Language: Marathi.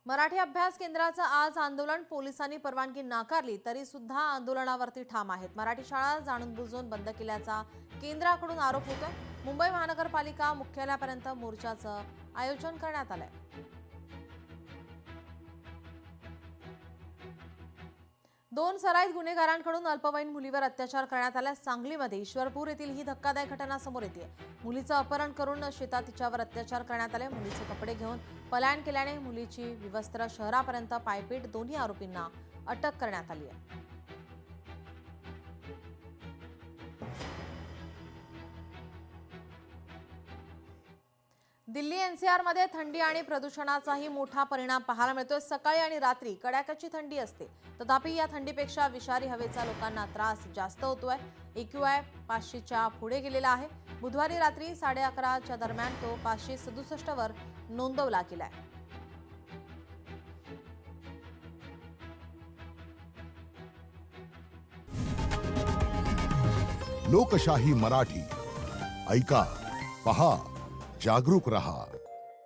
मराठी अभ्यास केंद्राचं आज आंदोलन पोलिसांनी परवानगी नाकारली तरी सुद्धा आंदोलनावरती ठाम आहेत। मराठी शाळा जाणून बुजून बंद केल्याचा केंद्राकडून आरोप होतोय। मुंबई महानगरपालिका मुख्यालयापर्यंत मोर्चाचं आयोजन करण्यात आलंय। दोन सराईत गुन्हेगारांकडून अल्पवयीन मुलीवर अत्याचार करण्यात आला। सांगलीमध्ये ईश्वरपूर येथील ही धक्कादायक घटना समोर येते। मुलीचं अपहरण करून शेतात तिच्यावर अत्याचार करण्यात आले। मुलीचे कपडे घेऊन पलायन केल्याने मुलीची विवस्त्र शहरापर्यंत पायपीट दोन्ही आरोपींना अटक करण्यात आली आहे। दिल्ली एनसीआर मध्ये थंडी आणि प्रदूषणाचाही मोठा परिणाम पाहायला मिळतोय। सकाळी आणि रात्री कडाक्याची थंडी असते, तथापि या थंडीपेक्षा विषारी हवेचा लोकांना त्रास जास्त होतोय। AQI 500च्या पुढे गेलेला आहे। बुधवारी रात्री 11:30च्या दरम्यान तो 567 वर नोंदवला गेलाय। लोकशाही मराठी ऐका, पहा, जागरूक रहा।